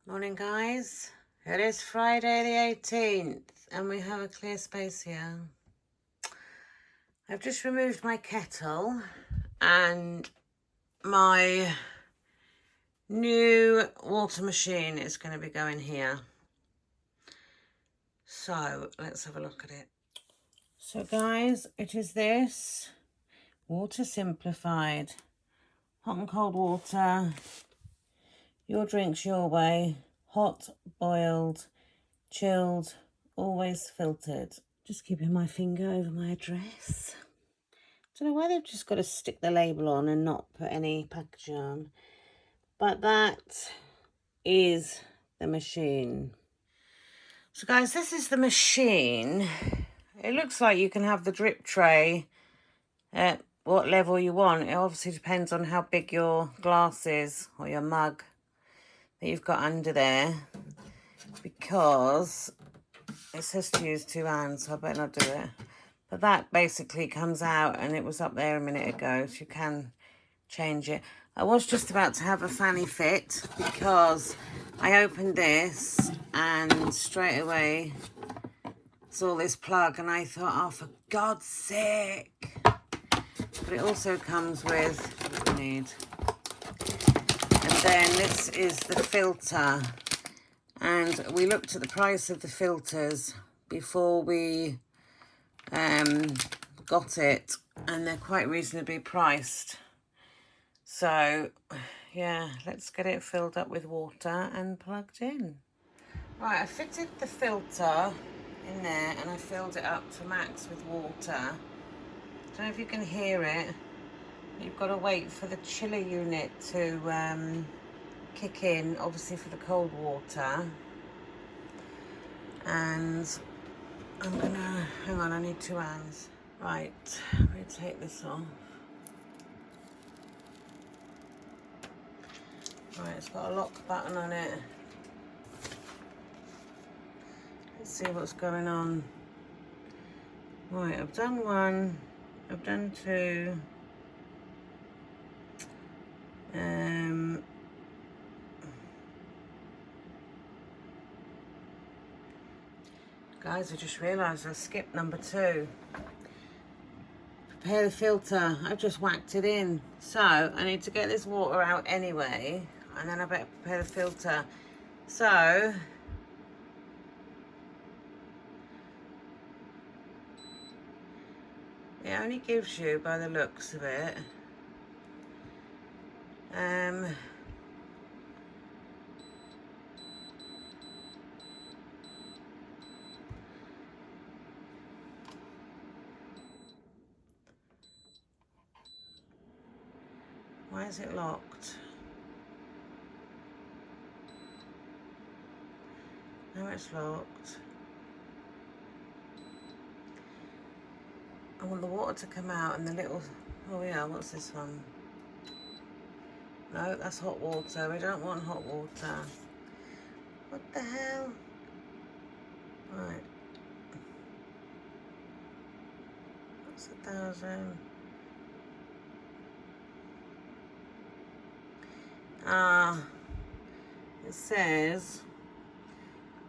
Morning guys, it is Friday the 18th and we have a clear space here. I've just removed my kettle and my new water machine is going to be going here. So let's have a look at it. So guys, it is this water simplified, hot and cold water, your drinks your way, hot, boiled, chilled, always filtered. Just keeping my finger over my address. Don't know why they've just got to stick the label on and not put any package on. But that is the machine. So guys, this is the machine. It looks like you can have the drip tray at what level you want. It obviously depends on how big your glass is or your mug that you've got under there, because it says to use 2 hands, so I better not do it. But that basically comes out, and it was up there a minute ago, so you can change it. I was just about to have a fanny fit because I opened this and straight away saw this plug and I thought, oh, for God's sake. But it also comes with what you need. And then this is the filter. And we looked at the price of the filters before we got it, and they're quite reasonably priced. So yeah, let's get it filled up with water and plugged in. Right, I fitted the filter in there and I filled it up to max with water. Don't know if you can hear it. You've got to wait for the chiller unit to kick in, obviously for the cold water. And I'm gonna, hang on, I need 2 hands. Right, I'm gonna take this off. Right, it's got a lock button on it. Let's see what's going on. Right, I've done 1, I've done 2. Guys, I just realised I skipped number 2. Prepare the filter. I've just whacked it in. So I need to get this water out anyway, and then I better prepare the filter. So it only gives you, by the looks of it, why is it locked? Now it's locked. I want the water to come out and the little, oh yeah, what's this one? No, that's hot water. We don't want hot water. What the hell? Right. That's 1,000. It says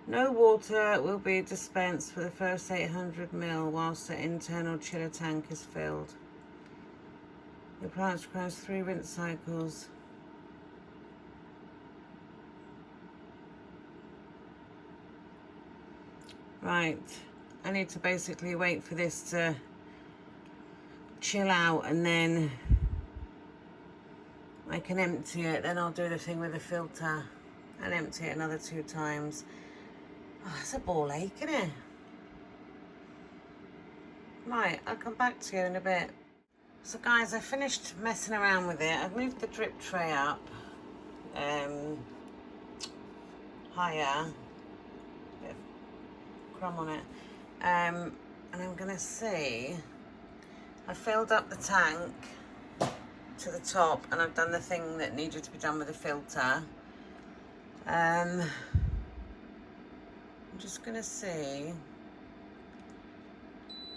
no water will be dispensed for the first 800 ml whilst the internal chiller tank is filled. The appliance requires 3 rinse cycles. Right, I need to basically wait for this to chill out and then I can empty it. Then I'll do the thing with the filter and empty it another 2 times. Oh, it's a ball ache, isn't it? Right, I'll come back to you in a bit. So guys, I finished messing around with it. I've moved the drip tray up higher. Bit of crumb on it. And I'm gonna see, I filled up the tank to the top and I've done the thing that needed to be done with the filter. I'm just gonna see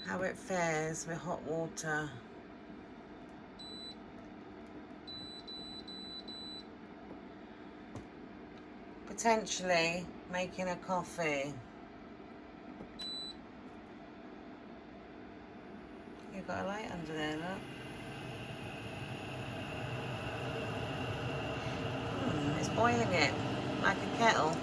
how it fares with hot water. potentially making a coffee. You've got a light under there, look. It's boiling it like a kettle.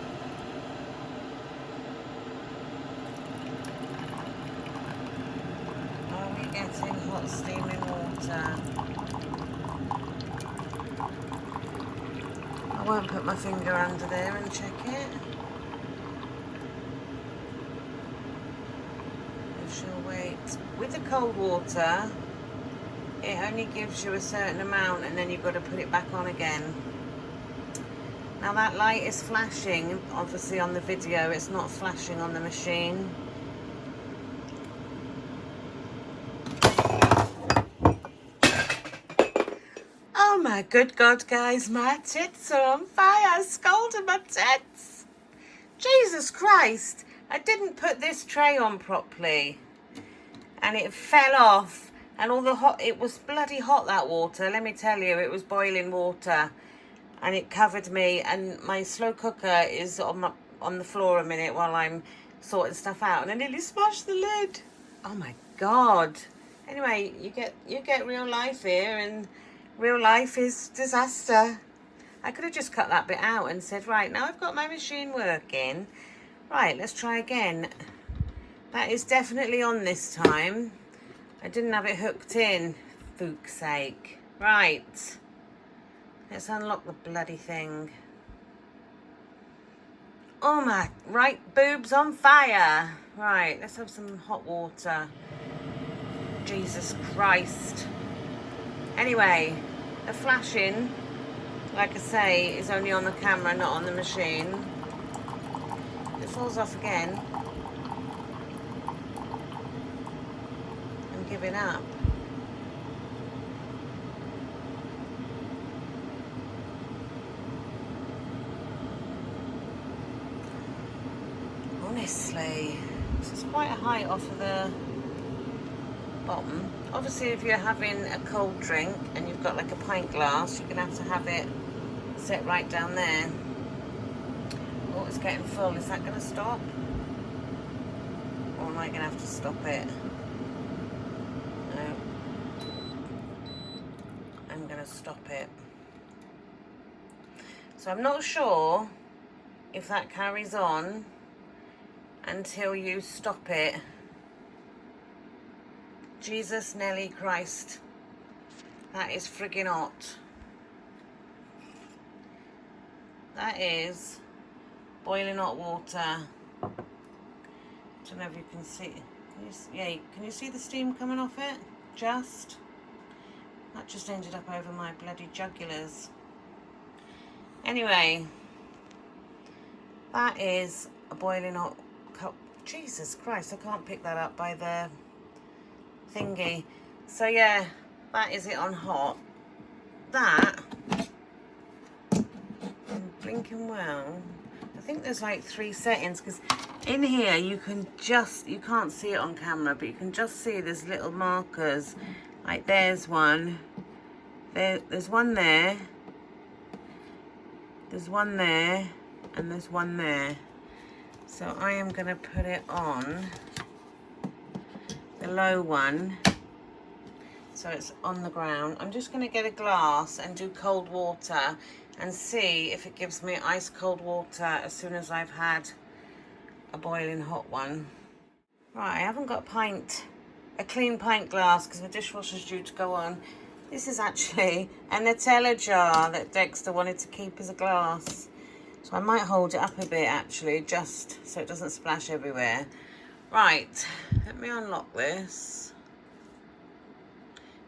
Are we getting hot steaming water? I won't put my finger under there and check it. I shall wait. With the cold water, it only gives you a certain amount and then you've got to put it back on again. Now that light is flashing, obviously on the video, it's not flashing on the machine. Oh my good God, guys, my tits are on fire, scalding my tits. Jesus Christ, I didn't put this tray on properly and it fell off and all the hot, it was bloody hot, that water, let me tell you, it was boiling water and it covered me, and my slow cooker is on the floor a minute while I'm sorting stuff out and I nearly smashed the lid. Oh my God. Anyway, you get real life here, and real life is disaster. I could have just cut that bit out and said, right, now I've got my machine working. Right, let's try again. That is definitely on this time. I didn't have it hooked in, fuck's sake. Right, let's unlock the bloody thing. Oh my, right boob's on fire. Right, let's have some hot water. Jesus Christ. Anyway, the flashing, like I say, is only on the camera, not on the machine. It falls off again. I'm giving up. Honestly, this is quite a height off of the bottom. Obviously, if you're having a cold drink and you've got like a pint glass, you're gonna have to have it set right down there. Oh, it's getting full. Is that gonna stop? Or am I gonna have to stop it? No. I'm gonna stop it. So I'm not sure if that carries on until you stop it. Jesus, Nelly, Christ. That is friggin' hot. That is boiling hot water. Don't know if you can see. Can you see the steam coming off it? Just. That just ended up over my bloody jugulars. Anyway, that is a boiling hot cup. Jesus Christ, I can't pick that up by the thingy. So yeah, that is it on hot. That, I'm blinking well. I think there's like 3 settings, because in here you can't see it on camera, but you can just see there's little markers. Like there's one. There's one there. There's one there, and there's one there. So I am going to put it on the low one, so it's on the ground. I'm just going to get a glass and do cold water and see if it gives me ice cold water as soon as I've had a boiling hot one. Right, I haven't got a clean pint glass because my dishwasher's due to go on. This is actually a Nutella jar that Dexter wanted to keep as a glass. So I might hold it up a bit actually, just so it doesn't splash everywhere. Right, let me unlock this.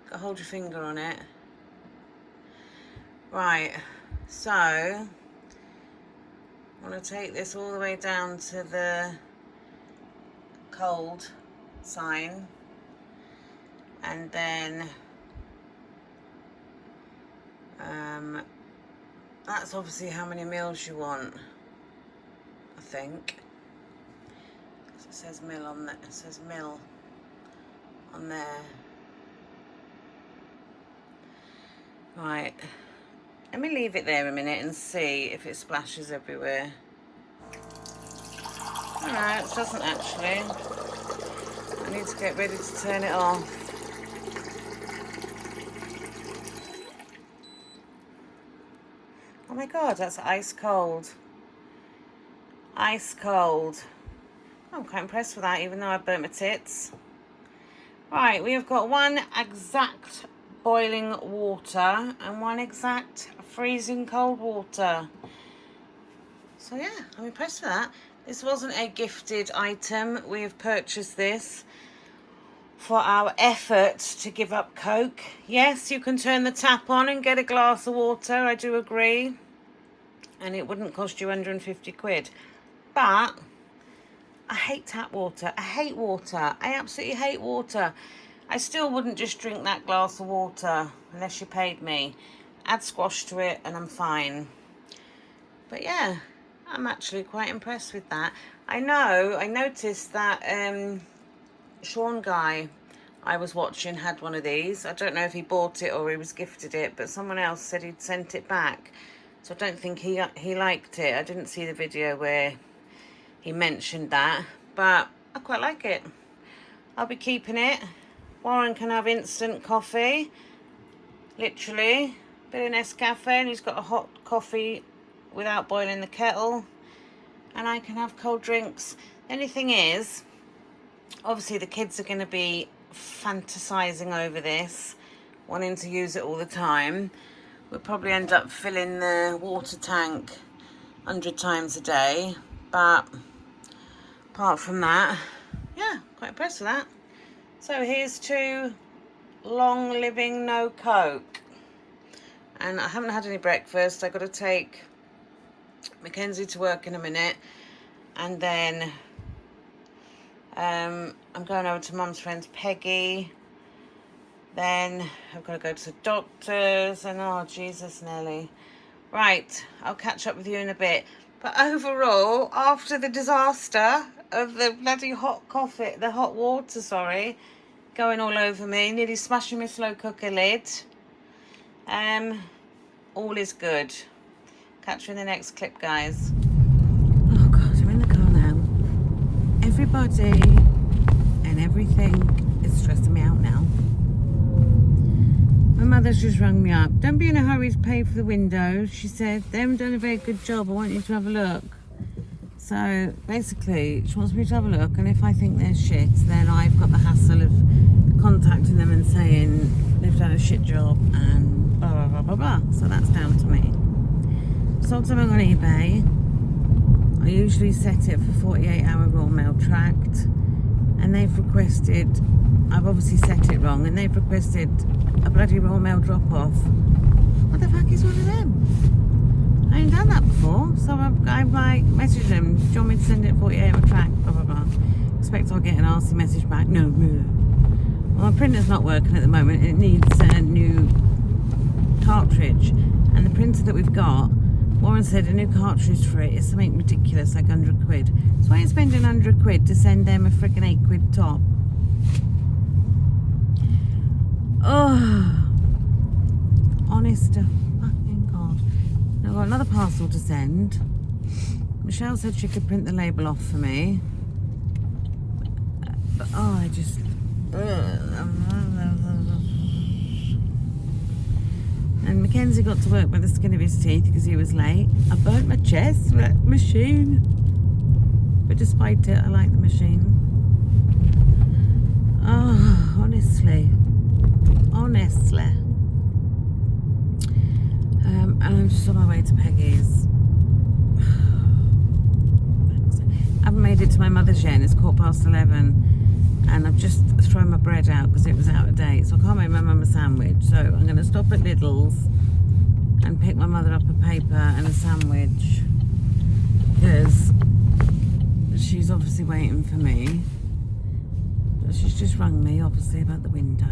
Gotta hold your finger on it. Right, so I want to take this all the way down to the cold sign, and then that's obviously how many mils you want, I think. It says mil on that. It says mil on there. Right, Let me leave it there a minute and see if it splashes everywhere. No, it doesn't actually. I need to get ready to turn it off. Oh my God, that's ice cold. Ice cold. I'm quite impressed with that, even though I burnt my tits. Right, we have got one exact boiling water and one exact freezing cold water. So yeah, I'm impressed with that. This wasn't a gifted item. We have purchased this for our effort to give up Coke. Yes, you can turn the tap on and get a glass of water, I do agree. And it wouldn't cost you 150 quid. But I hate tap water. I hate water. I absolutely hate water. I still wouldn't just drink that glass of water unless you paid me. Add squash to it and I'm fine. But yeah, I'm actually quite impressed with that. I noticed that Sean guy I was watching had one of these. I don't know if he bought it or he was gifted it, but someone else said he'd sent it back. So I don't think he liked it. I didn't see the video where he mentioned that, but I quite like it. I'll be keeping it. Warren can have instant coffee, literally. Bit of Nescafe, and he's got a hot coffee without boiling the kettle. And I can have cold drinks. The only thing is, obviously the kids are going to be fantasizing over this, wanting to use it all the time. We'll probably end up filling the water tank 100 times a day, but apart from that, yeah, quite impressed with that. So here's to long living no Coke. And I haven't had any breakfast. I've got to take Mackenzie to work in a minute, and then I'm going over to Mum's friend's Peggy. Then I've got to go to the doctor's, and oh Jesus Nelly. Right, I'll catch up with you in a bit. But overall, after the disaster of the bloody hot water, going all over me, nearly smashing my slow cooker lid, all is good. Catch you in the next clip, guys. Oh God, I'm in the car now. Everybody and everything is stressing me out now. My mother's just rung me up. Don't be in a hurry to pay for the windows. She said, they haven't done a very good job. I want you to have a look. So basically, she wants me to have a look, and if I think they're shit, then I've got the hassle of contacting them and saying they've done a shit job and blah, blah, blah, blah, blah. So that's down to me. Sold something on eBay. I usually set it for 48-hour raw mail tracked, and they've requested, I've obviously set it wrong, and they've requested a bloody raw mail drop-off. What the fuck is one of them? I ain't done that before, so I like messaged them, do you want me to send it 48-hour track, blah blah blah. Expect I'll get an RC message back. No. Well, my printer's not working at the moment. It needs a new cartridge, and the printer that we've got, Warren said a new cartridge for it is something ridiculous, like 100 quid. So I ain't spending 100 quid to send them a freaking 8 quid top. Oh, honest to fucking God. I've got another parcel to send. Michelle said she could print the label off for me. But oh, I just... And Mackenzie got to work by the skin of his teeth because he was late. I burnt my chest with that machine. But despite it, I like the machine. Oh, honestly. And I'm just on my way to Peggy's. I haven't made it to my mother's yet, and it's 11:15, and I've just thrown my bread out because it was out of date, so I can't make my mum a sandwich. So I'm going to stop at Lidl's and pick my mother up a paper and a sandwich, because she's obviously waiting for me. She's just rung me, obviously, about the windows.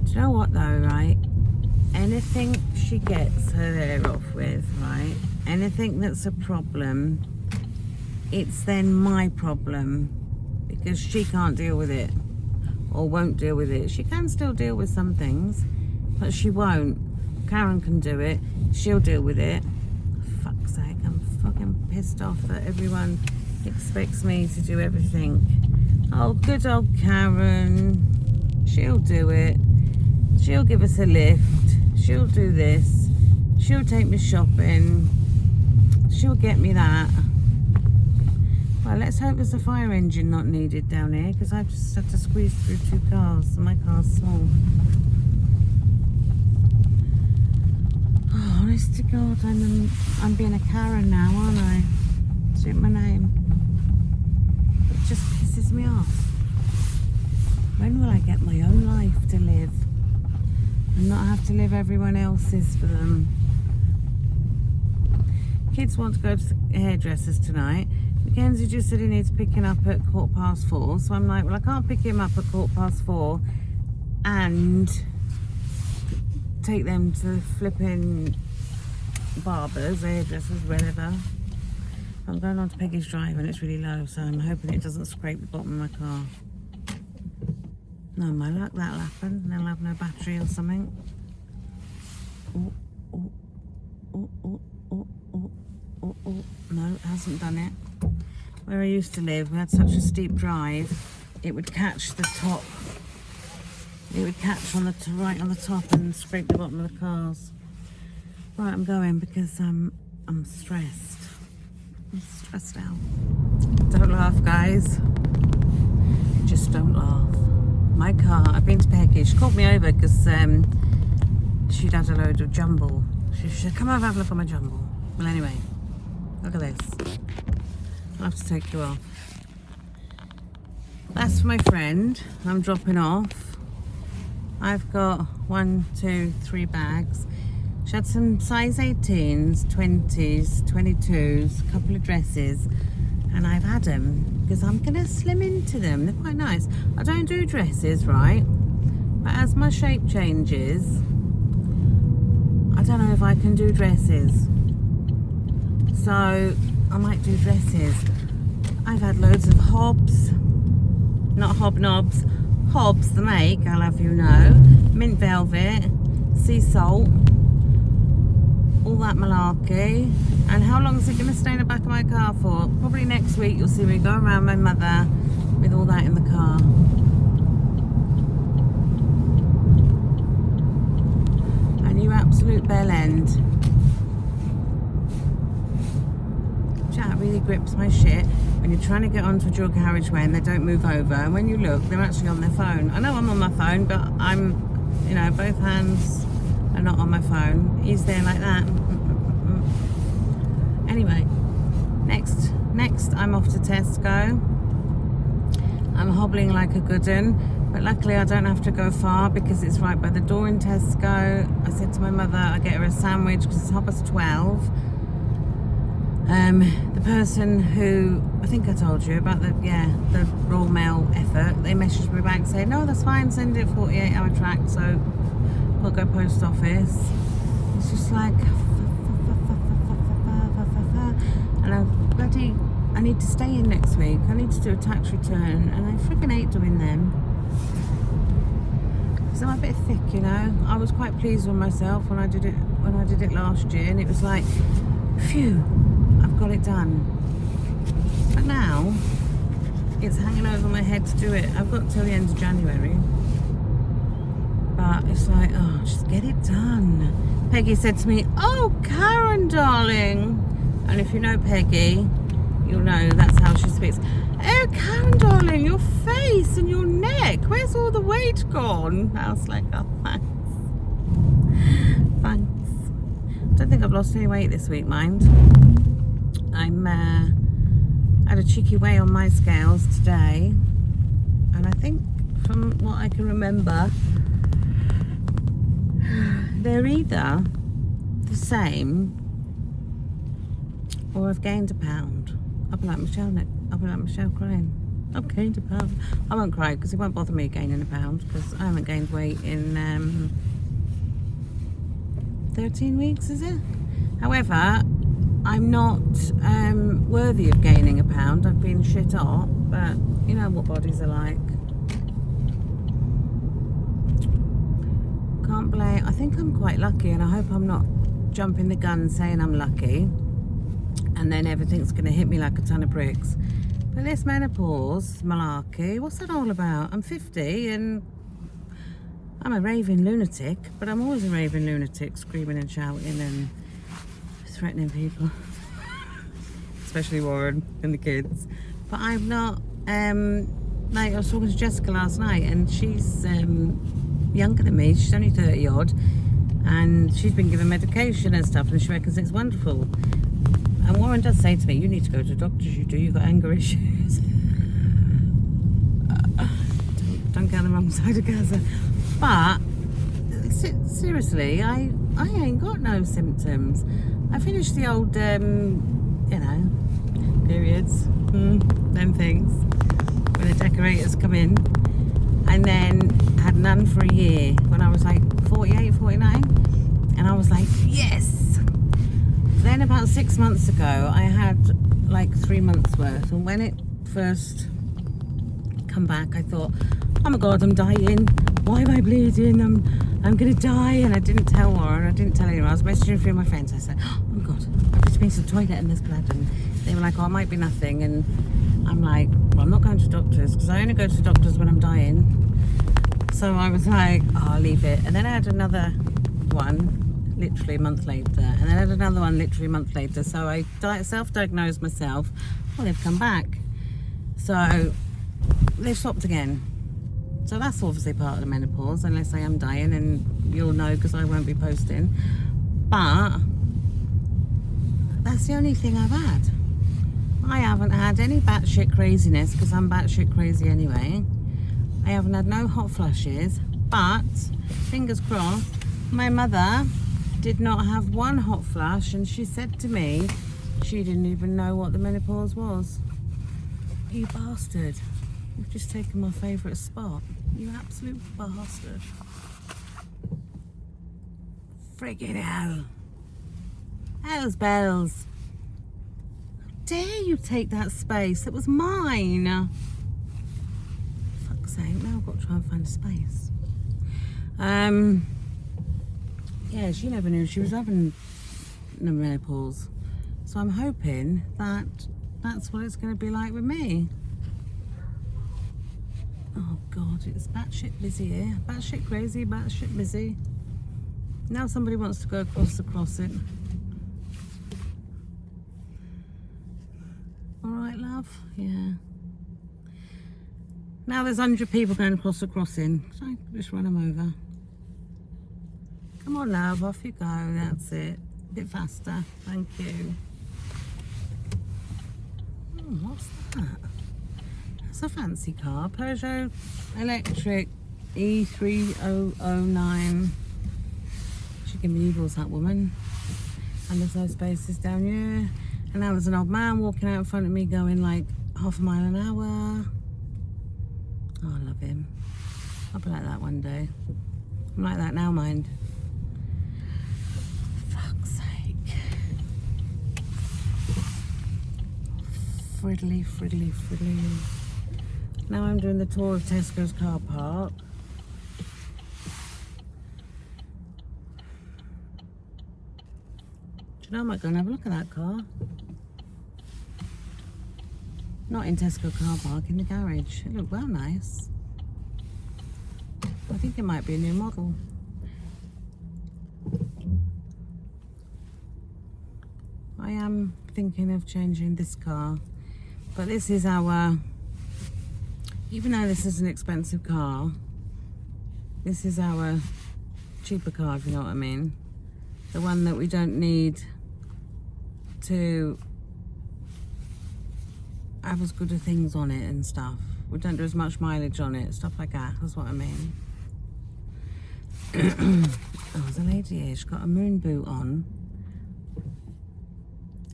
Do you know what, though, right? Anything she gets her hair off with, right? Anything that's a problem, it's then my problem, because she can't deal with it, or won't deal with it. She can still deal with some things, but she won't, Karen can do it. She'll deal with it. For fuck's sake, I'm fucking pissed off that everyone expects me to do everything. Oh, good old Karen. She'll do it. She'll give us a lift. She'll do this. She'll take me shopping. She'll get me that. Well, let's hope there's a fire engine not needed down here, because I've just had to squeeze through 2 cars and my car's small. Oh, honest to God, I'm being a Karen now, aren't I? Is it my name? It just pisses me off. When will I get my own life to live and not have to live everyone else's for them? Kids want to go to the hairdressers tonight. Mackenzie just said he needs picking up at 4:15, so I'm like, well, I can't pick him up at 4:15 and take them to flipping barbers, hairdressers, wherever. I'm going on to Peggy's drive and it's really low, so I'm hoping it doesn't scrape the bottom of my car. No, my luck, that'll happen. They'll have no battery or something. Oh, oh, oh, oh, oh, oh, oh, oh. No, it hasn't done it. Where I used to live, we had such a steep drive, it would catch the top. It would catch on the right on the top and scrape the bottom of the cars. Right, I'm going because I'm stressed. I'm stressed out. Don't laugh, guys. Just don't laugh. My car, I've been to Peggy. She called me over because she'd had a load of jumble. She said, come over, have a look at my jumble. Well, anyway, look at this. I'll have to take you off. That's for my friend. I'm dropping off. I've got 1, 2, 3 bags. She had some size 18s, 20s, 22s, a couple of dresses, and I've had them because I'm going to slim into them. They're quite nice. I don't do dresses, right? But as my shape changes, I don't know if I can do dresses. So I might do dresses. I've had loads of Hobbs, not hobnobs, Hobbs the make, I'll have you know, mint velvet, sea salt, all that malarkey. And how long is it going to stay in the back of my car for? Probably next week you'll see me go around my mother with all that in the car. And you absolute bell end. Chat really grips my shit when you're trying to get onto a dual carriageway and they don't move over, and when you look they're actually on their phone. I know I'm on my phone, but I'm, you know, both hands are not on my phone. He's there like that. Anyway, next I'm off to Tesco. I'm hobbling like a good un, but luckily I don't have to go far because it's right by the door in Tesco. I said to my mother I'd get her a sandwich because it's 12:30. The person who, I think I told you about the Royal Mail effort, they messaged me back saying, no, that's fine, send it 48-hour track, so we'll go post office. It's just like, and I need to stay in next week. I need to do a tax return, and I freaking hate doing them. Because I'm a bit thick, you know. I was quite pleased with myself when I did it last year, and it was like, phew, I've got it done. But now it's hanging over my head to do it. I've got till the end of January, but it's like, oh, just get it done. Peggy said to me, oh, Karen darling, and if you know Peggy, you'll know that's how she speaks. Oh, Karen darling, your face and your neck, where's all the weight gone? I was like, oh, thanks. I don't think I've lost any weight this week, mind. I had a cheeky weigh on my scales today, and I think from what I can remember, they're either the same or I've gained a pound. I'll be like Michelle crying. I've gained a pound. I won't cry because it won't bother me gaining a pound because I haven't gained weight in 13 weeks, is it? However, I'm not worthy of gaining a pound. I've been shit hot, but you know what bodies are like. can't blame. I think I'm quite lucky, and I hope I'm not jumping the gun saying I'm lucky and then everything's going to hit me like a ton of bricks. But this menopause malarkey, what's that all about? I'm 50 and I'm a raving lunatic, but I'm always a raving lunatic, screaming and shouting and threatening people, especially Warren and the kids. But I'm not, like I was talking to Jessica last night, and she's younger than me. She's only 30 odd, and she's been given medication and stuff, and she reckons it's wonderful. And Warren does say to me, you need to go to doctors, you've got anger issues. Don't get on the wrong side of Gaza. But seriously, I ain't got no symptoms. I finished the old, you know, periods, them things, when the decorators come in, and then had none for a year when I was like 48, 49, and I was like, yes. Then about 6 months ago, I had like 3 months worth, and when it first come back, I thought, oh my God, I'm dying. Why am I bleeding? I'm gonna die. And I didn't tell Warren, I didn't tell anyone. I was messaging through my friends. I said, oh my God, I've just been to the toilet and there's blood. And they were like, oh, it might be nothing. And I'm like, well, I'm not going to doctors, because I only go to doctors when I'm dying. So I was like, oh, I'll leave it. And then I had another one literally a month later, and then I had another one literally a month later. So I self-diagnosed myself. Well, they've come back. So they've stopped again. So that's obviously part of the menopause, unless I am dying, and you'll know because I won't be posting. But that's the only thing I've had. I haven't had any batshit craziness, because I'm batshit crazy anyway. I haven't had no hot flushes, but fingers crossed, my mother did not have one hot flush, and she said to me she didn't even know what the menopause was. You bastard. You've just taken my favourite spot. You absolute bastard. Friggin' hell. Hell's bells. How dare you take that space? It was mine. Fuck's sake, now I've got to try and find a space. Yeah, she never knew she was having the menopause. So I'm hoping that that's what it's going to be like with me. Oh God, it's batshit busy here. Batshit crazy, batshit busy. Now somebody wants to go across the crossing. Alright, love? Yeah. Now there's 100 people going across the crossing. So I just run them over. Come on, love, off you go. That's it. A bit faster. Thank you. Oh, what's that? It's a fancy car, Peugeot Electric E3009. She can be evils, that woman. And there's no spaces down here. And now there's an old man walking out in front of me going like half a mile an hour. Oh, I love him. I'll be like that one day. I'm like that now, mind. Fuck's sake. Friddly, friddly, friddly. Now I'm doing the tour of Tesco's car park. Do you know, I might go and have a look at that car. Not in Tesco car park, in the garage. It looked well nice. I think it might be a new model. I am thinking of changing this car. But this is our... Even though this is an expensive car, this is our cheaper car, if you know what I mean. The one that we don't need to have as good of things on it and stuff. We don't do as much mileage on it, stuff like that, that's what I mean. Oh, there's a lady here, she's got a moon boot on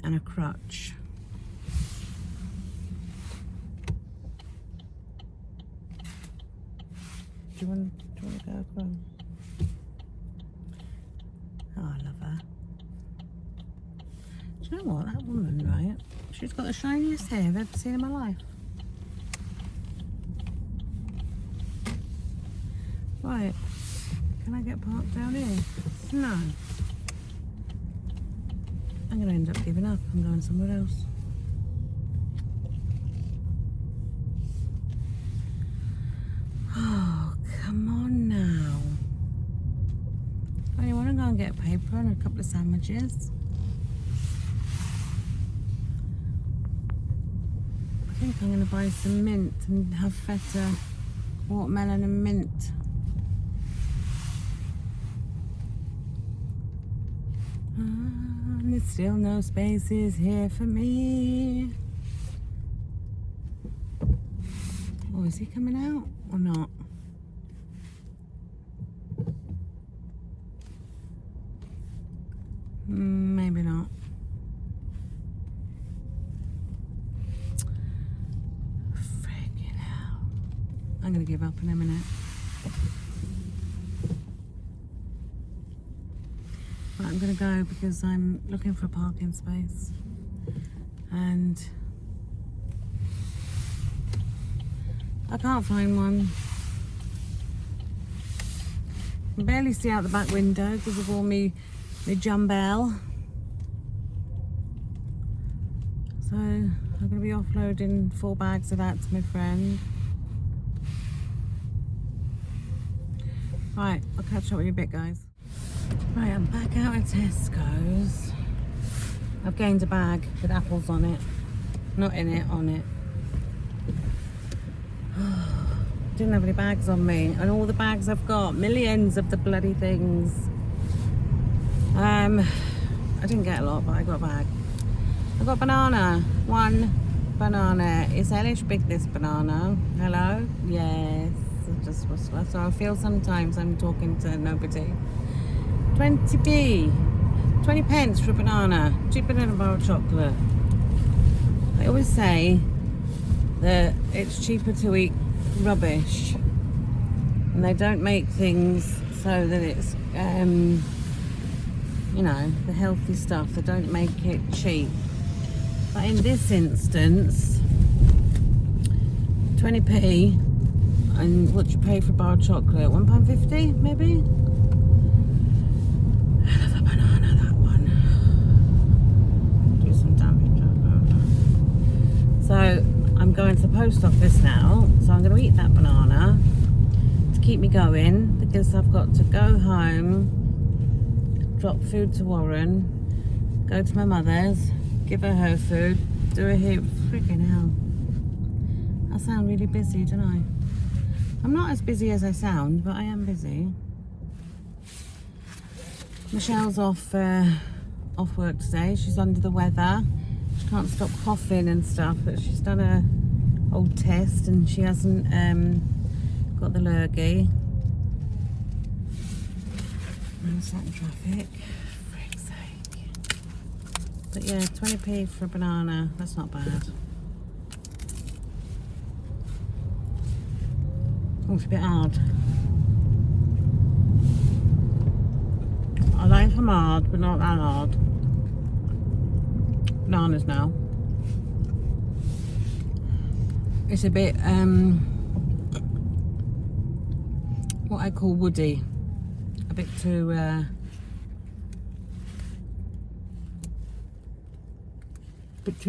and a crutch. Do you want to go across? Oh, I love her. Do you know what? That woman, right? She's got the shiniest hair I've ever seen in my life. Right. Can I get parked down here? No. I'm going to end up giving up and going somewhere else. Oh, come on now. Oh, you want to go and get paper and a couple of sandwiches? I think I'm going to buy some mint and have feta, watermelon and mint. And there's still no spaces here for me. Oh, is he coming out or not? Maybe not. Freaking hell. I'm going to give up in a minute. Right, I'm going to go because I'm looking for a parking space. And I can't find one. I can barely see out the back window because of all my jumble. So I'm going to be offloading 4 bags of that to my friend. Right, I'll catch up with you a bit, guys. Right, I'm back out at Tesco's. I've gained a bag with apples on it. Not in it, on it. Didn't have any bags on me, and all the bags I've got, millions of the bloody things. I didn't get a lot, but I got a bag. I got banana. 1 banana. Is hellish big, this banana? Hello? Yes. That's how I feel sometimes. I'm talking to nobody. 20p. 20 pence for a banana. Cheaper than a bar of chocolate. I always say that it's cheaper to eat rubbish, and they don't make things so that it's you know, the healthy stuff. They don't make it cheap, but in this instance 20p, and what you pay for a bar of chocolate, £1.50 maybe. Hell of a banana, that one. Do some damage. So I'm going to the post office now, so I'm going to eat that banana to keep me going, because I've got to go home, drop food to Warren, go to my mother's, give her food, do a heap. Freaking hell. I sound really busy, don't I? I'm not as busy as I sound, but I am busy. Michelle's off work today. She's under the weather. She can't stop coughing and stuff, but she's done a old test and she hasn't got the lurgy. I'm sat in traffic. Frick's sake. But yeah, 20p for a banana. That's not bad. Oh, it's a bit hard. I like them hard, but not that hard. Bananas now. It's a bit what I call woody. A bit too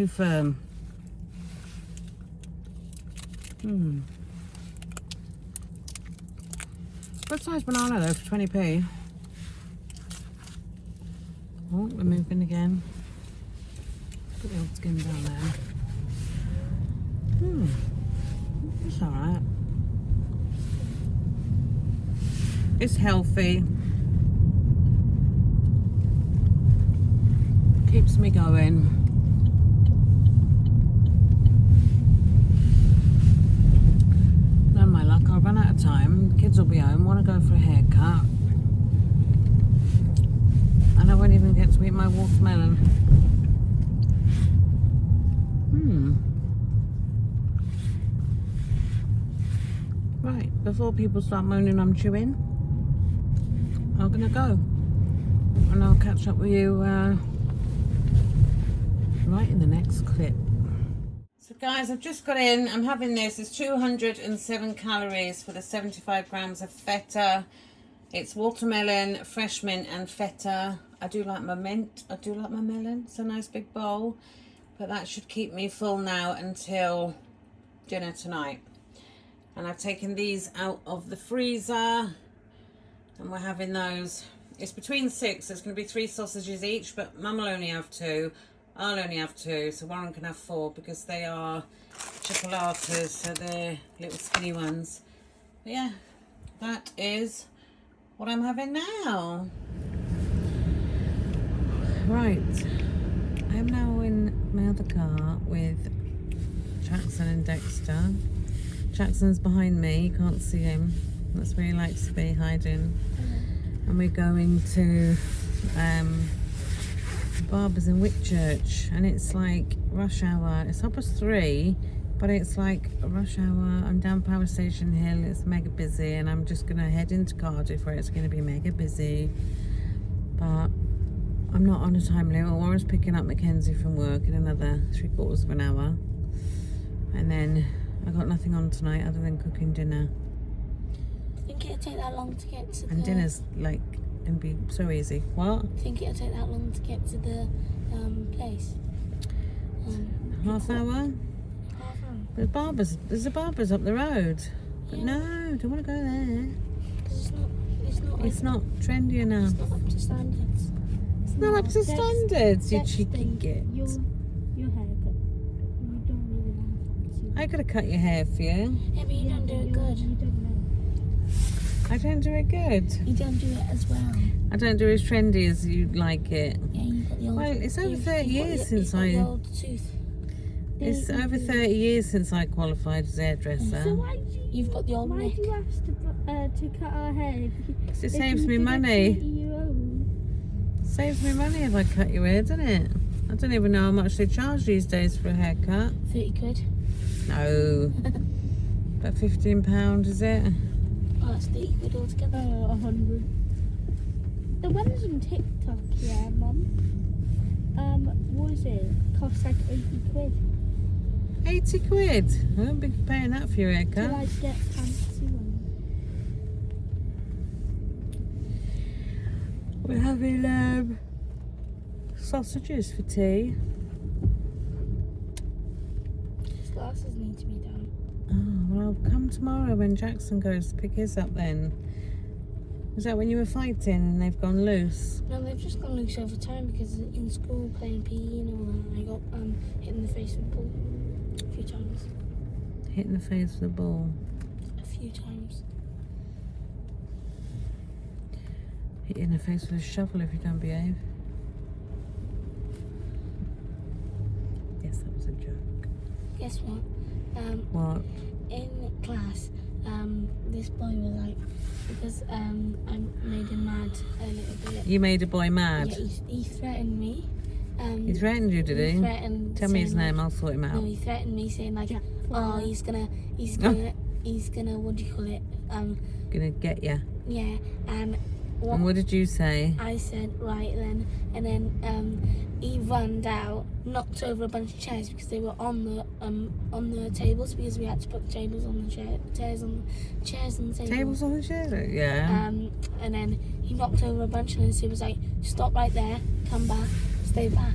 firm. Good size banana though for 20p. Oh, we're moving again. Put the old skin down there. It's alright. It's healthy. Keeps me going. None of my luck, I'll run out of time. Kids will be home, want to go for a haircut. And I won't even get to eat my watermelon. Right, before people start moaning I'm chewing, I'm gonna go. And I'll catch up with you right in the next clip. So guys, I've just got in. I'm having this. It's 207 calories for the 75 grams of feta, It's watermelon, fresh mint and feta. I do like my mint. I do like my melon. It's a nice big bowl. But that should keep me full now until dinner tonight. And I've taken these out of the freezer. And we're having those. It's between 6. It's going to be 3 sausages each. But Mum will only have 2. I'll only have 2. So Warren can have 4 because they are chocolatas. So they're little skinny ones. But yeah, that is what I'm having now. Right. I am now in my other car with Jackson and Dexter. Jackson's behind me. You can't see him. That's where he likes to be, hiding. And we're going to barbers in Whitchurch, and it's like rush hour. It's 3:30, but it's like a rush hour. I'm down Power Station Hill. It's mega busy, and I'm just gonna head into Cardiff where it's gonna be mega busy. But I'm not on a time limit. Warren's picking up Mackenzie from work in another 3/4 of an hour, and then I got nothing on tonight other than cooking dinner. I think it'll take that long to get to and dinner's like gonna be so easy. What? I think it'll take that long to get to the place. Half hour? Half hour. There's a barber's up the road. But Yeah. no, don't want to go there. It's not Trendy enough. It's not up to standards. It's not up to standards, you That's cheeky the- git. Your haircut. You don't really want to. I could have cut your hair for you. Yeah, but you don't do it good. You don't know. I don't do it good. You don't do it as well. I don't do it as trendy as you'd like it. Yeah, you've got the old. Well, it's over you've 30 got years the- since you've got I- the old tooth. It's over 30 years since I qualified as hairdresser. So why do You've got the old why neck. do you ask to cut our hair? It If saves you me did a money. 30-year-old? Saves me money if I cut your hair, doesn't it? I don't even know how much they charge these days for a haircut. 30 quid. No. About £15, is it? Oh, that's 30 quid altogether. 100. The ones on TikTok, yeah, Mum. What is it? Costs like 80 quid 80 quid. I won't be paying that for your to haircut. like get fancy ones. We're having sausages for tea. His glasses need to be done. Oh, well, I'll come tomorrow when Jackson goes to pick his up then. Was that when you were fighting and they've gone loose? No, they've just gone loose over time because in school playing PE and all that, I got hit in the face with a ball a few times. Hit in the face with a ball. A few times. Hit you in the face with a shovel if you don't behave. Yes, that was a joke. Guess what? What? In class, this boy was like, because I made him mad a little bit. You made a boy mad? Yeah, he threatened me. He threatened you, did he? Threatened, Tell me his saying, name, like, I'll sort him out. No, he threatened me saying like, oh, he's gonna, what do you call it? Gonna get ya. Yeah, and What did you say? I said, right then, and then he runned out, knocked over a bunch of chairs because they were on the tables because we had to put the tables on the chairs on the table. Tables on the chair? Yeah. And then he knocked over a bunch and he was like, stop right there, come back, stay back.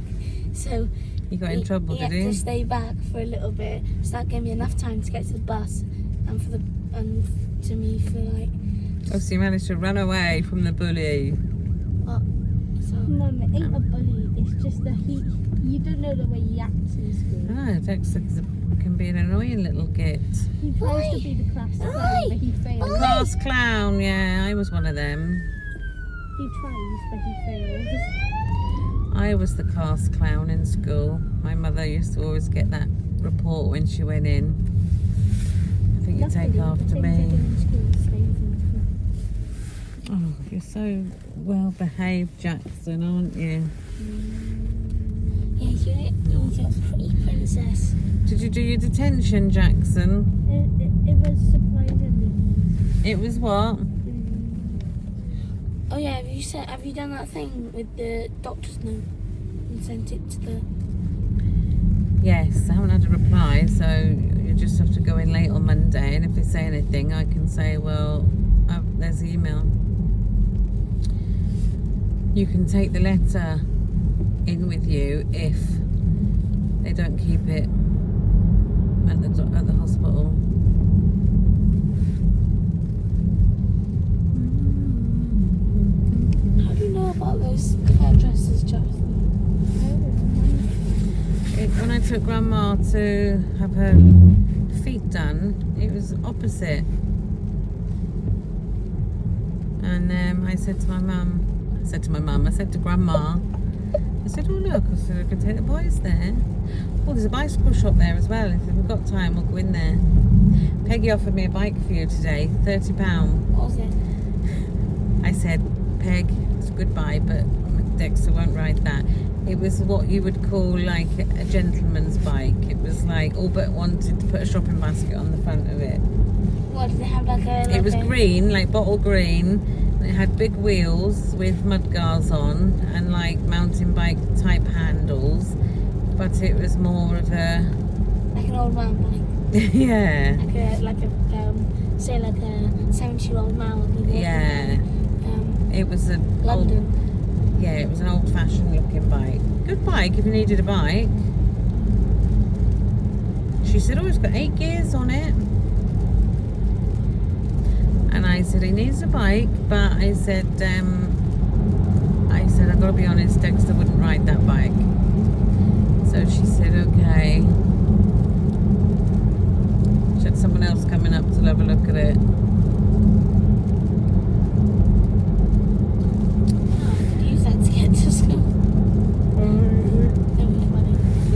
So You got in trouble, he did had he? to stay back for a little bit. So that gave me enough time to get to the bus and to me for like. Oh, so you managed to run away from the bully. What? So Mum, it ain't a bully. It's just that you don't know the way he acts in school. Ah, Dexter can be an annoying little git. He tries to be the class clown, but he fails. Class clown, yeah, I was one of them. He tries, but he fails. I was the class clown in school. My mother used to always get that report when she went in. I think you take after me. Oh, you're so well behaved, Jackson, aren't you? yeah, you're a pretty princess. Did you do your detention, Jackson? It was surprisingly. It was what? Oh yeah, have you done that thing with the doctor's note and sent it to the? Yes, I haven't had a reply, so you just have to go in late on Monday, and if they say anything, I can say, well, there's the email. you can take the letter in with you if they don't keep it at the hospital. How do you know about those hairdressers, Jonathan? When I took Grandma to have her feet done, it was opposite. And I said to Grandma, I said, oh look, I said, I could take the boys there. Oh, there's a bicycle shop there as well. If we've got time, we'll go in there. Peggy offered me a bike for you today, £30. What was it? I said, Peg, it's a good buy, but Dexter won't ride that. It was what you would call like a gentleman's bike. It was like all but wanted to put a shopping basket on the front of it. What, did they have like a... It was green, like bottle green. It had big wheels with mudguards on and like mountain bike type handles. But it was more of a... Like an old man bike. Yeah. Say like a 70-year-old man would be Yeah. It was a... London. Yeah, it was an old-fashioned looking bike. Good bike if you needed a bike. She said, oh, it's got 8 gears on it. And I said, he needs a bike, but I said, I've got to be honest, Dexter wouldn't ride that bike. So she said, okay. She had someone else coming up to have a look at it. To school.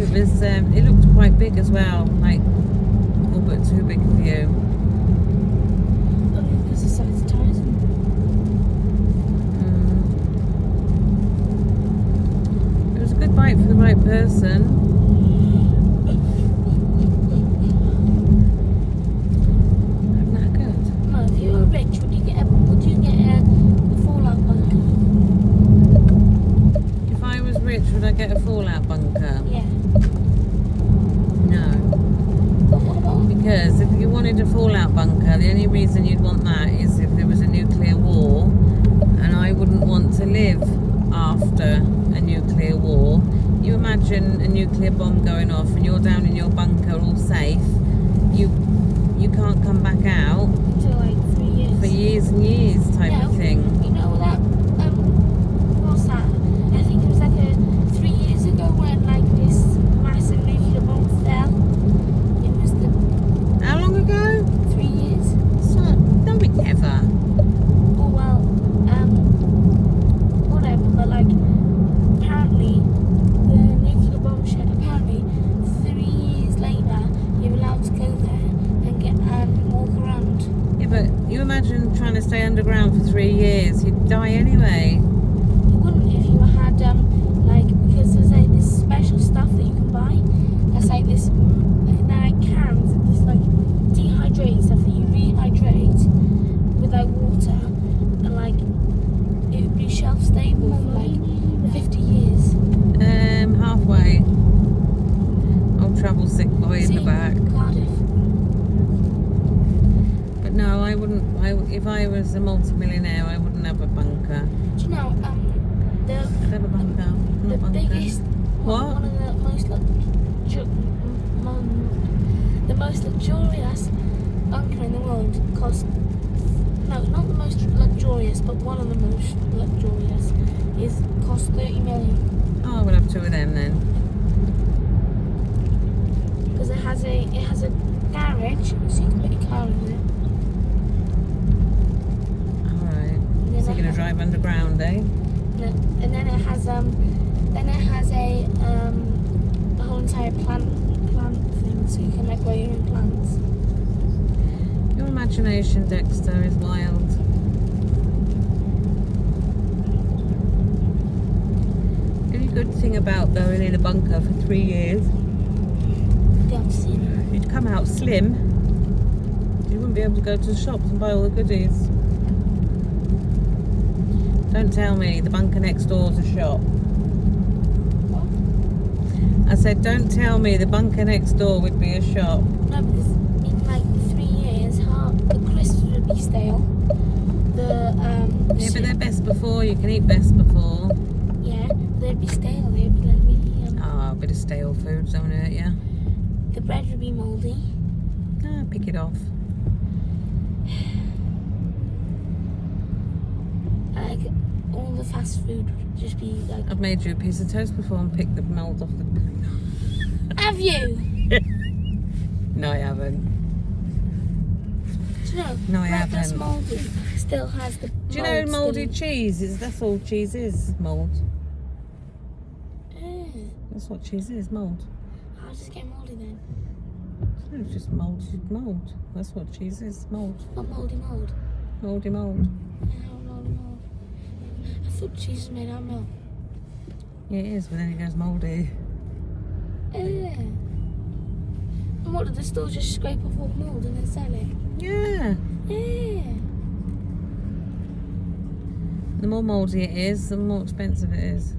It was. It looked quite big as well, like all but too big for you. Because the size of tires. It was a good bike for the right person. I'm not good. No, if you were rich, would you get a fallout bunker? Rich, would I get a fallout bunker? Yeah. No. But what about? Because if you wanted a fallout bunker, the only reason you'd want that is if there was a nuclear war, and I wouldn't want to live after a nuclear war. You imagine a nuclear bomb going off and you're down in your bunker all safe. You can't come back out Until like 3 years. for years and years type of thing. You know that what's that? I think it was like 3 years ago when like this massive nuclear bomb fell. It was the... How long ago? 3 years. So, no, it never. Oh well, whatever, but like apparently the nuclear bomb shit, apparently 3 years later you're allowed to go there and get walk around. Yeah, but you imagine trying to stay underground for 3 years, you'd die anyway. You wouldn't if you had because there's like this special stuff that you can buy. That's like this, they're like cans of this like dehydrated stuff that you rehydrate with like water, and like it would be shelf stable for like 50 years. Halfway. Old travel sick boy in the back. Cardiff. But no, I wouldn't. If I was a multi-millionaire, I wouldn't have a bunker. Do you know I'd have a bunker. the Not bunker. biggest What? one of the most luxurious bunker in the world cost, no, not the most luxurious, but one of the most luxurious cost 30 million. Oh, we'll have 2 of them then. Because it has a garage, so you can put your car in it. Alright. So you're gonna drive underground, eh? And then it has a whole entire plant thing, so you can like grow your own plants. Your imagination, Dexter, is wild. The only good thing about going in a bunker for 3 years, you'd come out slim. You wouldn't be able to go to the shops and buy all the goodies. Don't tell me the bunker next door's a shop. I said, don't tell me the bunker next door would be a shop. No, because in like 3 years, the crisps would be stale. Yeah, but they're best before. You can eat best before. they'd be stale. They'd be like really. Oh, a bit of stale food, don't hurt you. The bread would be mouldy. Ah, pick it off. Like all the fast food would just be like. I've made you a piece of toast before and picked the mould off the. Have you? No, I haven't. Do you know? No, I bread that's haven't. mouldy still has the. Do you know mould mouldy still cheese is? That's all cheese is. Mould. in- That's what cheese is. Mould. I'll just get mouldy then. No, it's just mould. Mould. That's what cheese is. Mould. Not mouldy mould. Mouldy mould. Yeah, mouldy mould. I thought cheese was made out of milk. Yeah, it is, but then it goes mouldy. And what, did the store just scrape off all the mould and then sell it? Yeah. Yeah. The more mouldy it is, the more expensive it is.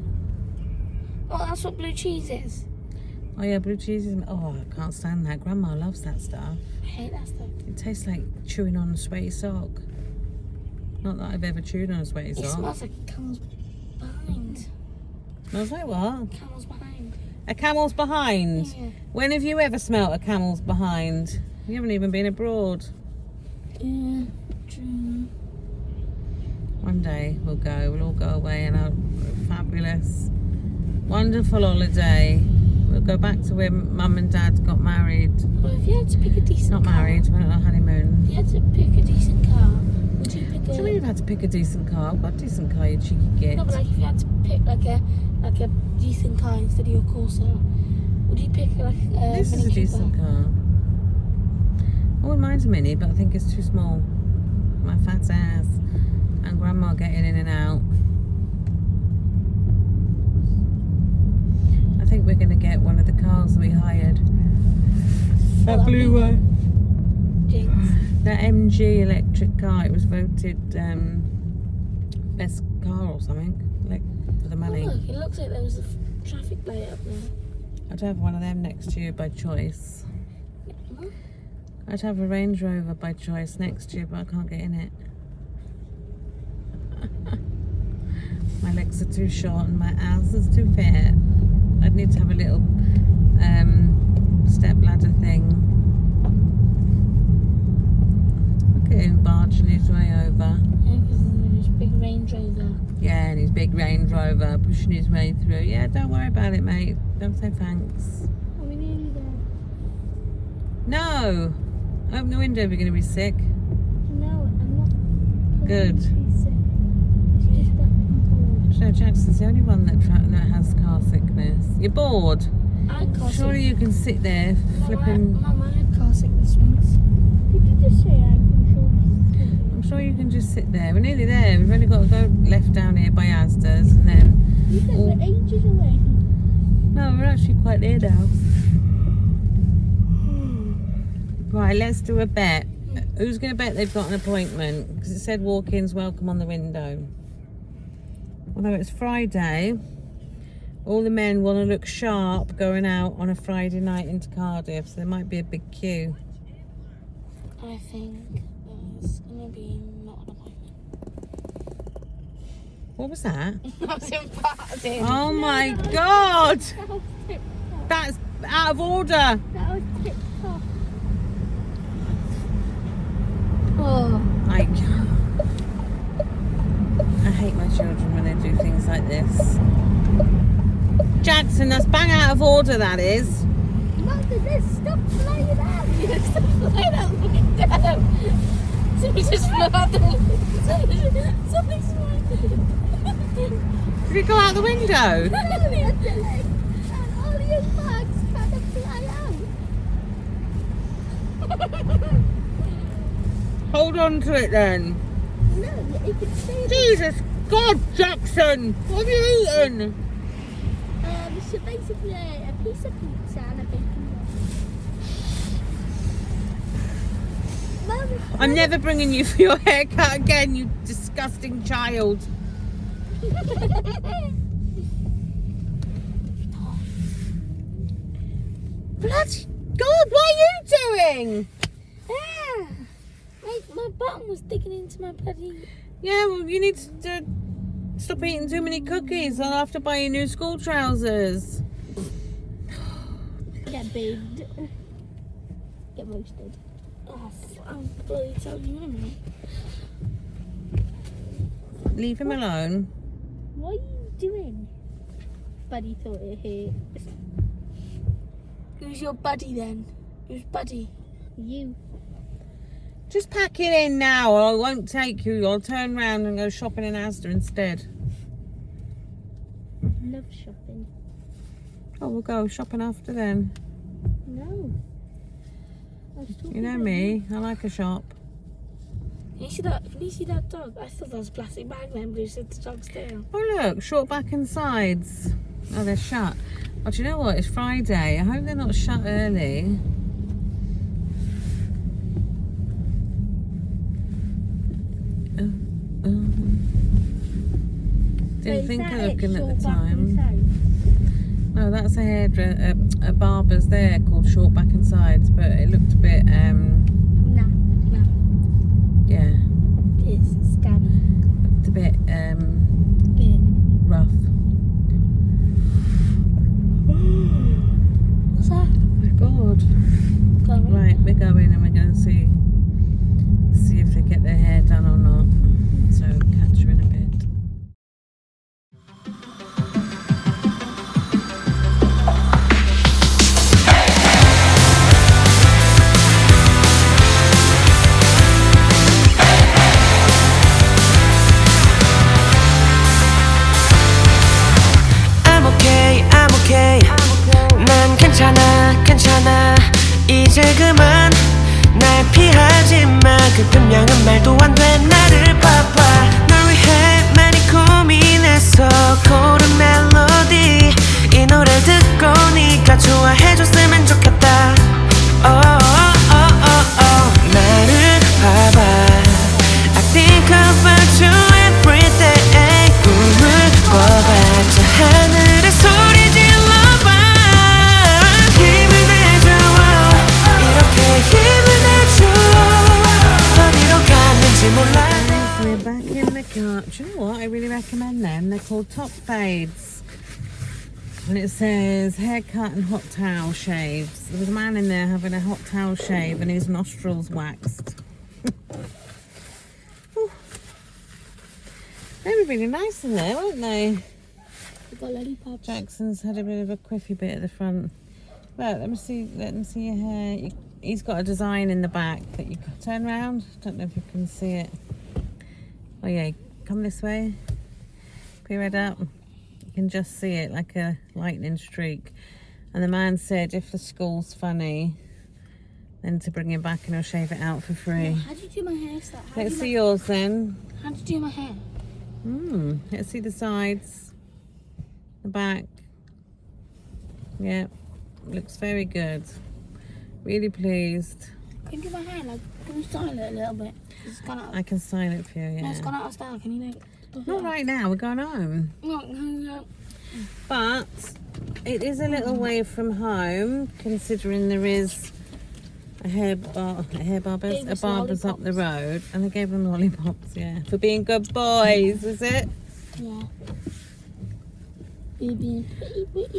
Well, that's what blue cheese is. Oh yeah, blue cheese is. Oh, I can't stand that. Grandma loves that stuff. I hate that stuff. It tastes like chewing on a sweaty sock. Not that I've ever chewed on a sweaty It sock. smells like camel's behind. Smells like what? Camel's behind. A camel's behind. Yeah. When have you ever smelt a camel's behind? You haven't even been abroad. Yeah, true. One day we'll go. We'll all go away and have a fabulous, wonderful holiday. We'll go back to where Mum and Dad got married. Well, if you had to pick a decent Not car, married, we're on a honeymoon. if you had to pick a decent car, would you pick What do you a... mean you've had to pick a decent car? I've got a decent car, you cheeky git. No, but like if you had to pick like a decent car instead of your Corsa, would you pick like a This is Mini a decent Cooper? car. I wouldn't mind a Mini, but I think it's too small. My fat ass. And Grandma getting in and out. I think we're going to get one of the cars we hired. That blue one. Jinx. That MG electric car. It was voted best car or something. Like, for the money. Oh, look, it looks like there was a traffic light up there. I'd have one of them next to you by choice. What? I'd have a Range Rover by choice next to you, but I can't get in it. My legs are too short and my ass is too fat. I'd need to have a little step ladder thing. Look at him barging his way over. Yeah, because there's this big Range Rover. Yeah, and his big Range Rover pushing his way through. Yeah, don't worry about it, mate. Don't say thanks. Are we nearly there? No! Open the window if you're going to be sick. No, I'm not. Good. It's just that I'm bored. So Jackson's the only one that has car sickness. You're bored? I had car Surely you can sit there flipping. Mum, I had car sickness once. Did you just say I'm I'm sure you can just sit there. We're nearly there. We've only got to go left down here by Asda's and then. You said Oh. we're ages away. No, we're actually quite near now. Right, let's do a bet. Who's going to bet they've got an appointment? Because it said walk-ins welcome on the window. Although it's Friday, all the men want to look sharp going out on a Friday night into Cardiff, so there might be a big queue. I think there's going to be not an appointment. What was that? I was imparting. Oh my God! That was TikTok. That's out of order. That was TikTok. Oh. I hate my children when they do things like this. Jackson, that's bang out of order, that is. Mother, there's stuff flying out. There's stuff flying out the window. Somebody just flew out the window. Something's flying. Did it go out the window? And all your bags kind of fly out. Hold on to it then. No, you can see it. Jesus God, Jackson! What have you eaten? So basically a piece of pizza and a bacon roll. Mum, I'm never bringing you for your haircut again, you disgusting child. Bloody God, what are you doing? My bottom was digging into my bloody... Yeah, well, you need to Stop eating too many cookies. I'll have to buy you new school trousers. Get baked. Get roasted. Oh, I'm bloody telling you, anyway. Leave him alone. What are you doing? Buddy thought it hurt. Who's your buddy then? Who's buddy? You. Just pack it in now or I won't take you. I'll turn round and go shopping in Asda instead. Love shopping. Oh, we'll go shopping after then. No. I was talking You know about me, I like a shop. Can you see that dog? I thought that was a plastic bag then, but you said the dog's tail. Oh look, short back and sides. Oh, they're shut. Oh, do you know what? It's Friday. I hope they're not shut early. Didn't think of looking at the time. No, that's a barber's there called Short Back and Sides, but it looked a bit Nah. yeah, It's scabby. looked a bit Bit. rough. What's that? Oh my god. Going. Right, we're going and we're going to see if they get their hair done or not. So catch you in a bit. I'm okay. 난 괜찮아. 이제 그만 날 피하지 마. 그 분명한 말도 안 돼. 나를 봐봐. 널 위해 많이 고민했어. 고른 멜로디 이 노래 듣고 네가 좋아해줬으면 좋겠다. 나를 봐봐. I think about you every day. 꿈을 꿔봤자 하늘에 소리 질러봐. 힘을 내줘. 이렇게 힘을 내줘. 어디로 갔는지 몰라. We're back in the car. Do you know what? I really recommend them. They're called Top Fades. And it says haircut and hot towel shaves. There was a man in there having a hot towel shave and his nostrils waxed. They were really nice in there, weren't they? We got lollipops. Jackson's had a bit of a quiffy bit at the front. Look, let them see your hair. He's got a design in the back that you can turn around. Don't know if you can see it. Oh yeah, come this way. Put your head up. You can just see it like a lightning streak. And the man said if the school's funny, then to bring him back and he'll shave it out for free. How do you do my hair? Let's see yours then. How do you do my hair? Let's see the sides, the back. Yeah, looks very good. Really pleased. Can you do my hair? Like, can you style it a little bit? It's gone out. I can sign it for you, No, yeah. it's gone out of style. Can you like? Not right now, we're going home. No. But it is a little way from home, considering there is a barber's up the road, and they gave them lollipops, yeah, for being good boys, is it? Yeah.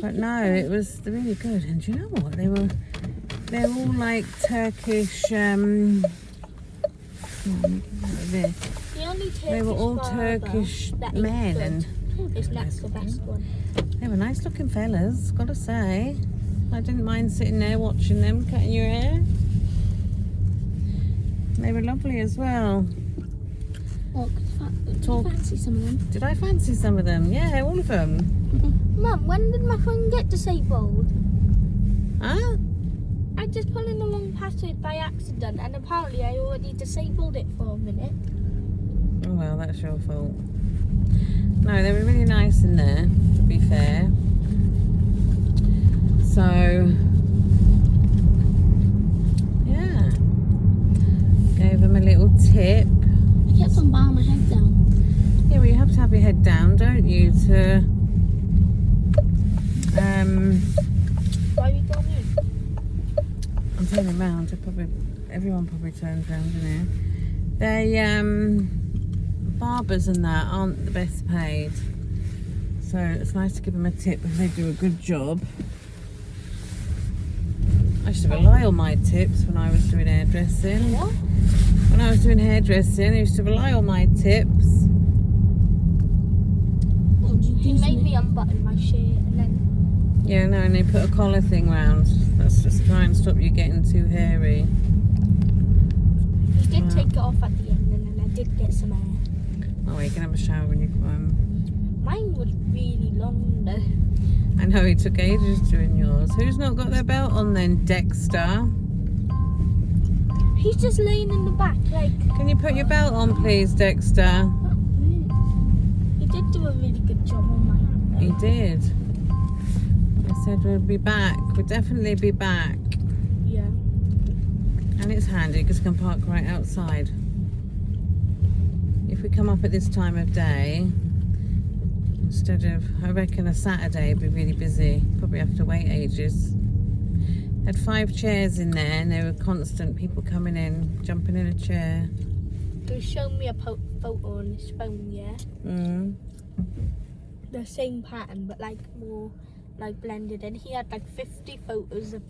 But no, it was really good. And do you know what? They're all like Turkish. The only Turkish They were all barber Turkish that is men, good and is that's the best one. they were nice looking fellas, gotta say. I didn't mind sitting there watching them cutting your hair. They were lovely as well. Oh, could you fancy some of them? Did I fancy some of them? Yeah, all of them. Mum, when did my phone get disabled? Huh? I just put in the wrong password by accident, and apparently I already disabled it for a minute. Oh well, that's your fault. No, they were really nice in there, to be fair. So, yeah. Gave them a little tip. I kept on bowing my head down. Yeah, well, you have to have your head down, don't you, to Why are we going in? I'm turning round. Everyone probably turns round, you know. They barbers and that aren't the best paid. So it's nice to give them a tip if they do a good job. I used to rely on my tips when I was doing hairdressing. What? When I was doing hairdressing, I used to rely on my tips. What would you do? He made me unbutton my shirt and then Yeah, no, and they put a collar thing round. That's just to try and stop you getting too hairy. he did take it off at the end and then I did get some hair. Oh, you can have a shower when you come home. Mine was really long though. I know, he took ages doing yours. Who's not got their belt on then, Dexter? He's just laying in the back like... Can you put your belt on, please, Dexter? He did do a really good job on my hand. He did. I said we'll be back. We'll definitely be back. Yeah. And it's handy because you can park right outside. If we come up at this time of day, instead of, I reckon a Saturday would be really busy. Probably have to wait ages. Had 5 chairs in there and there were constant people coming in, jumping in a chair. He was showing me a photo on his phone, yeah? Mm. The same pattern but like more like blended in. He had like 50 photos of...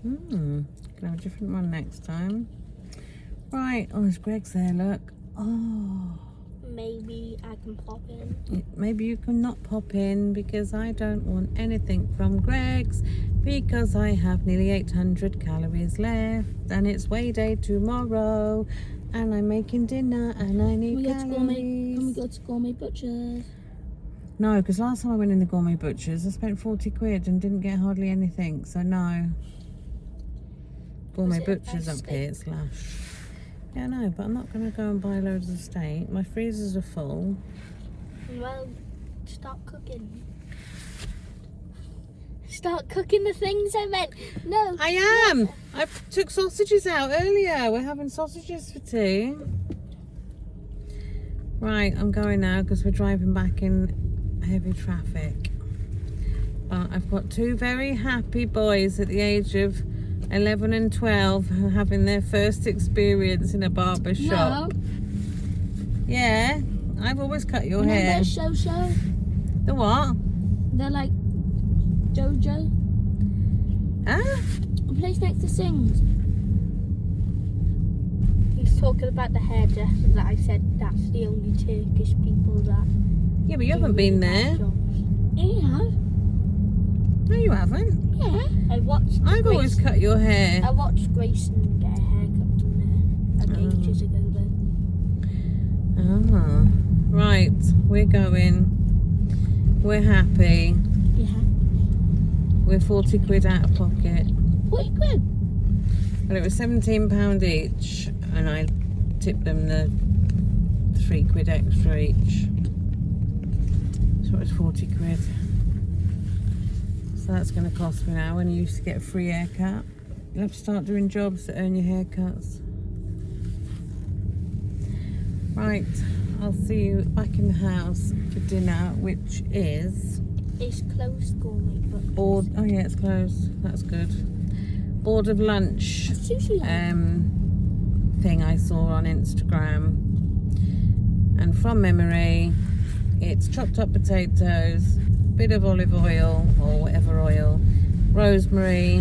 Can have a different one next time. Right, oh, there's Greg's there, look. Oh, Maybe I can pop in. maybe you can not pop in because I don't want anything from Greg's because I have nearly 800 calories left and it's weigh day tomorrow and I'm making dinner and I need Can we calories. go to Gourmet Butchers? No, because last time I went in the Gourmet Butchers I spent 40 quid and didn't get hardly anything, so no. Gourmet Was it a Butchers best up here, it's lush. Yeah, no, but I'm not going to go and buy loads of steak. My freezers are full. Well, start cooking. Start cooking the things I meant. No. I am! I took sausages out earlier. We're having sausages for tea. Right, I'm going now because we're driving back in heavy traffic. But I've got 2 very happy boys at the age of 11 and 12 who are having their first experience in a barber shop. No. Yeah, I've always cut your Remember hair. Show? The what? They're like Jojo. Ah? A place next to Sings. He's talking about the hairdresser that I said that's the only Turkish people that... Yeah, but you do haven't been really there. bad jobs. Yeah. No, you haven't. Yeah. I watched I've always cut your hair. I watched Grayson get a haircut from there like ages ago though. Ah, right, we're going. We're happy. Yeah. We're 40 quid out of pocket. 40 quid. Well, it was £17 each, and I tipped them the 3 quid extra each. So it was 40 quid. So that's going to cost me now when you used to get a free haircut. You'll have to start doing jobs to earn your haircuts. Right, I'll see you back in the house for dinner, which is... It's closed Gourmet Butchers. Board. Oh yeah, it's closed. That's good. Board of lunch Sushi line. thing I saw on Instagram, and from memory, it's chopped up potatoes, bit of olive oil or whatever oil, rosemary,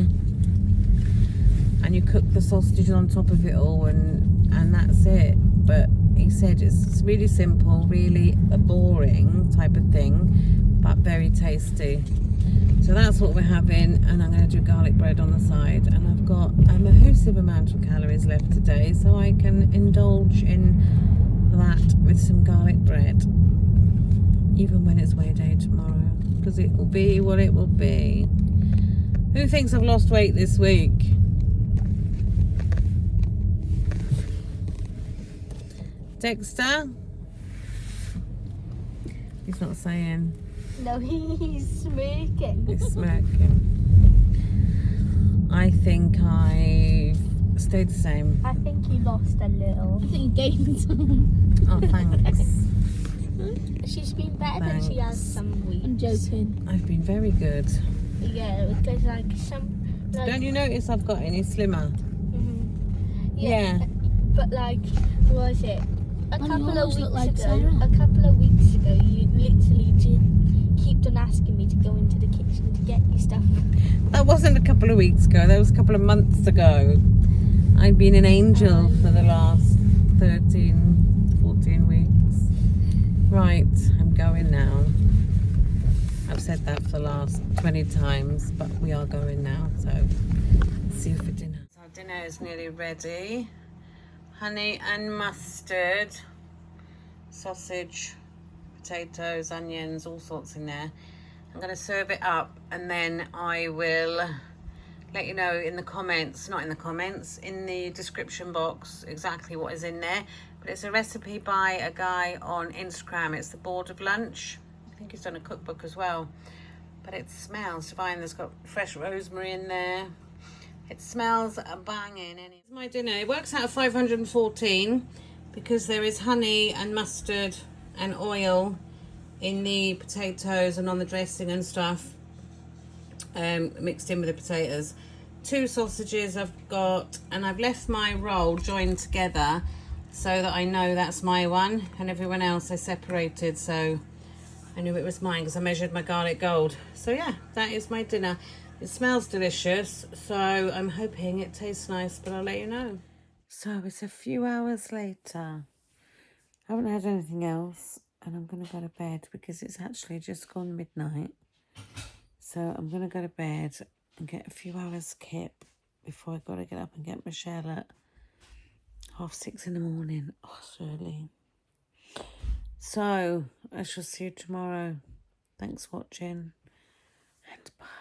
and you cook the sausages on top of it all, and that's it. But he said it's really simple, really a boring type of thing, but very tasty. So that's what we're having, and I'm going to do garlic bread on the side, and I've got a massive amount of calories left today, so I can indulge in that with some garlic bread, even when it's weigh day tomorrow, because it will be what it will be. Who thinks I've lost weight this week? Dexter? He's not saying. No, he's smirking. He's smirking. I think I stayed the same. I think he lost a little. I think you gained some. Oh, thanks. She's been better than she has Thanks. some weeks. I'm joking. I've been very good. Yeah, because like some... Like, Don't you notice I've got any slimmer? Mhm. Yeah. But like, what was it? a Mum, you couple of almost weeks look like ago, Sarah. a couple of weeks ago, you literally kept on asking me to go into the kitchen to get you stuff. That wasn't a couple of weeks ago, that was a couple of months ago. I've been an angel for the last 13, 14 weeks. Right, I'm going now. I've said that for the last 20 times, but we are going now, so see you for dinner. So our dinner is nearly ready. Honey and mustard, sausage, potatoes, onions, all sorts in there. I'm going to serve it up and then I will let you know in the comments, not in the comments, in the description box exactly what is in there. But it's a recipe by a guy on Instagram. It's the Board of Lunch. I think he's done a cookbook as well. But it smells divine. There's got fresh rosemary in there. It smells banging. It's my dinner. It works out at 514 because there is honey and mustard and oil in the potatoes and on the dressing and stuff, mixed in with the potatoes. 2 sausages I've got, and I've left my roll joined together so that I know that's my one, and everyone else I separated so I knew it was mine because I measured my garlic gold. So yeah, that is my dinner. It smells delicious, so I'm hoping it tastes nice, but I'll let you know. So it's a few hours later. I haven't had anything else, and I'm going to go to bed because it's actually just gone midnight. So I'm going to go to bed and get a few hours kip before I've got to get up and get Michelle at 6:30 in the morning. Oh, it's early. So I shall see you tomorrow. Thanks for watching, and bye.